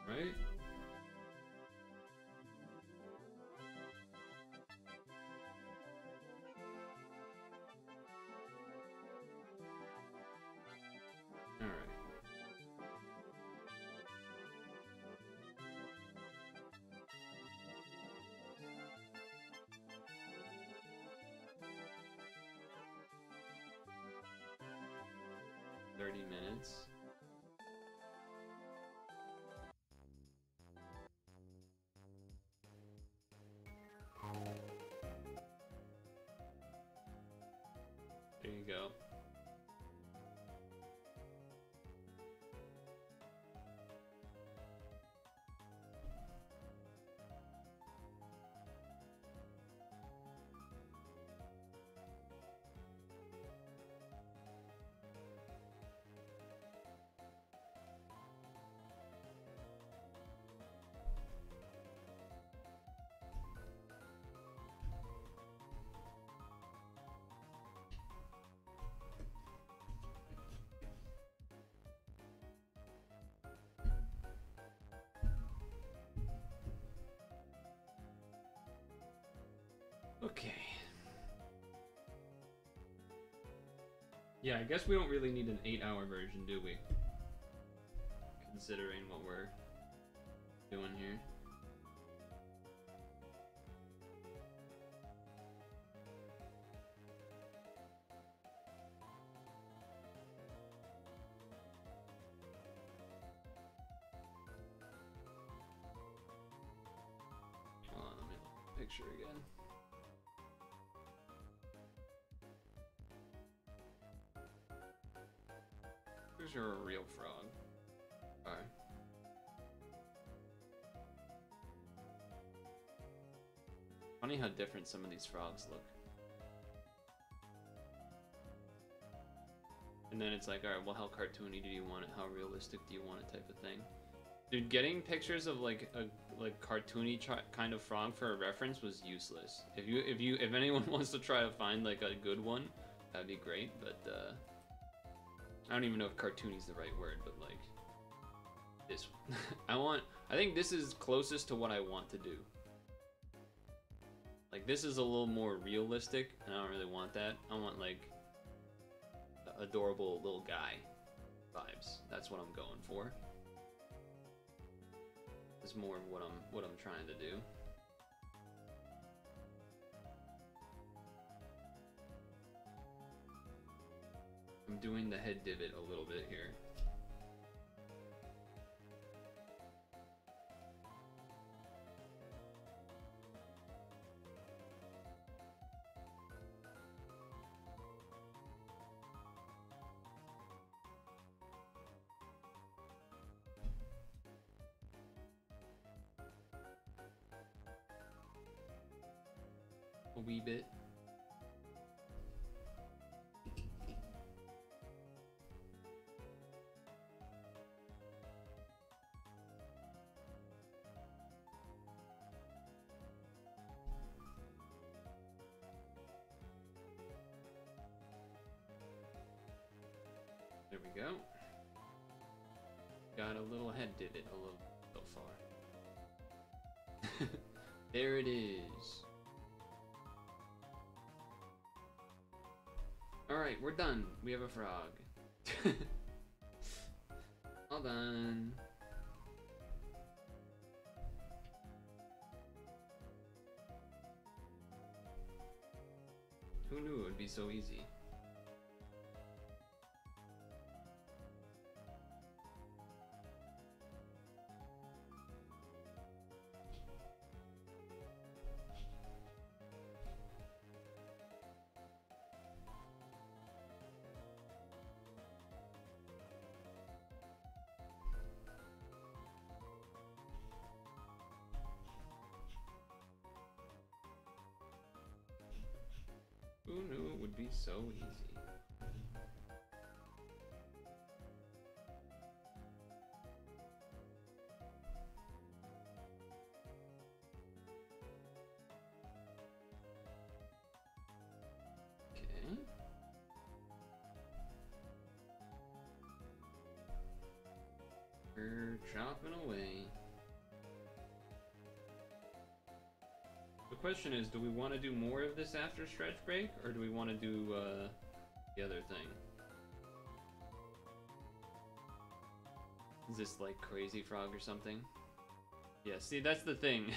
S1: Right? Alright. Minutes. There you go. Okay. Yeah, I guess we don't really need an 8-hour version, do we? Considering what we're doing here. Hold on, let me look at the picture again. You're a real frog. Alright. Funny how different some of these frogs look. And then it's like, alright, well, how cartoony do you want it? How realistic do you want it? Type of thing. Dude, getting pictures of like a cartoony kind of frog for a reference was useless. If anyone wants to try to find like a good one, that'd be great. But I don't even know if cartoony is the right word, but like this I think this is closest to what I want to do. Like this is a little more realistic, and I don't really want that. I want like adorable little guy vibes. That's what I'm going for. It's more of what I'm trying to do. I'm doing the head divot a little bit here. a wee bit. There we go. Got a little head did it a little so far. There it is. Alright, we're done. We have a frog. All done. Who knew it would be so easy? Who knew it would be so easy? Okay. We're chopping away. The question is, do we want to do more of this after stretch break, or do we want to do the other thing? Is this like Crazy Frog or something? Yeah, see, that's the thing.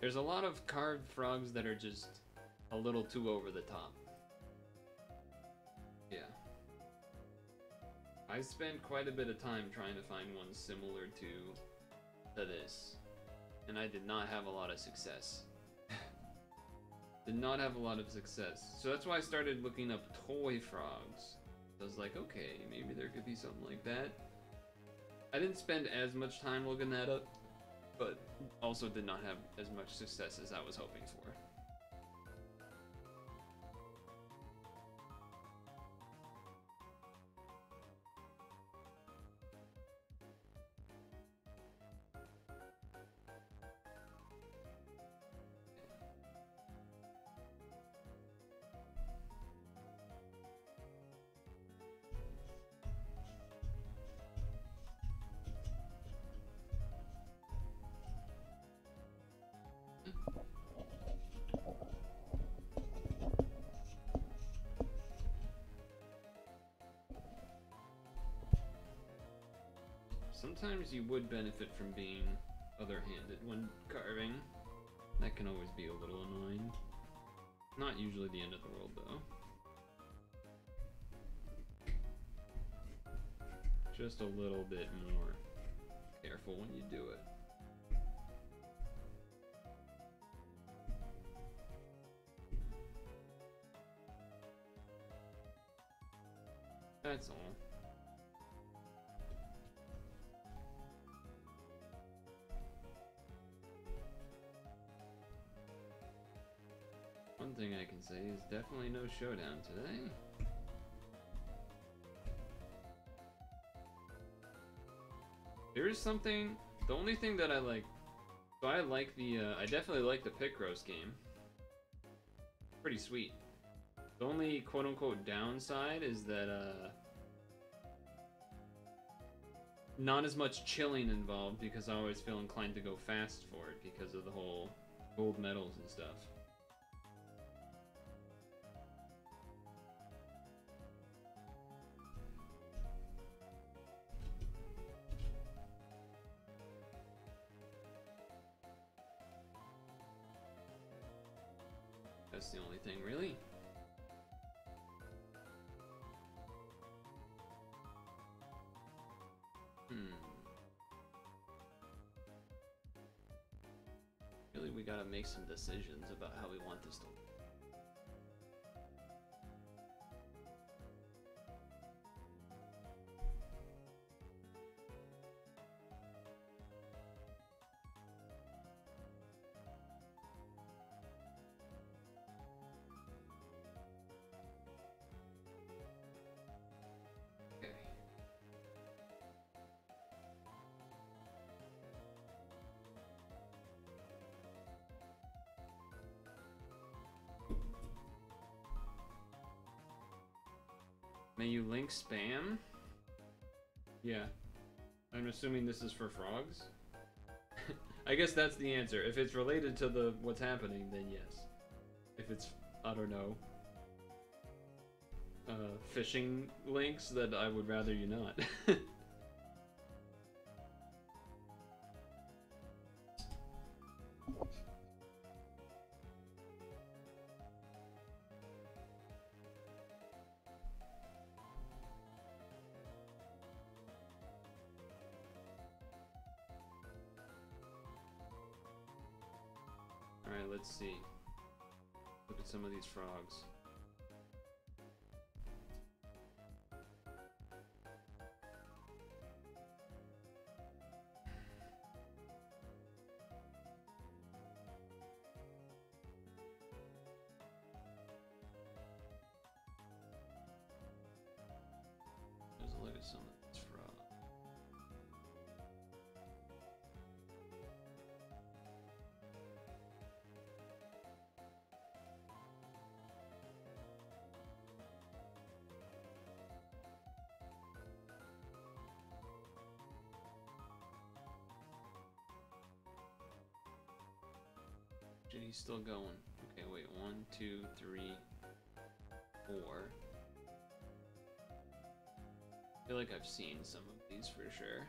S1: There's a lot of carved frogs that are just a little too over the top. Yeah. I spent quite a bit of time trying to find one similar to this, and I did not have a lot of success. Did not have a lot of success. So that's why I started looking up toy frogs. I was like, okay, maybe there could be something like that. I didn't spend as much time looking that up, but also did not have as much success as I was hoping for. Sometimes you would benefit from being other-handed when carving. That can always be a little annoying. Not usually the end of the world, though. Just a little bit more careful when you do it. That's all. One thing I can say is definitely no showdown today. There is something, the only thing that I like, so I like the, I definitely like the Picross game. Pretty sweet. The only quote-unquote downside is that, not as much chilling involved, because I always feel inclined to go fast for it because of the whole gold medals and stuff. That's the only thing, really. Really, we gotta make some decisions about how we want this to look. May you link spam? Yeah. I'm assuming this is for frogs? I guess that's the answer. If it's related to the what's happening, then yes. If it's, I don't know, phishing links, then I would rather you not. Alright, let's see. Look at some of these frogs. Let's look at some of these frogs. And he's still going. Okay, wait. 1, 2, 3, 4. I feel like I've seen some of these for sure.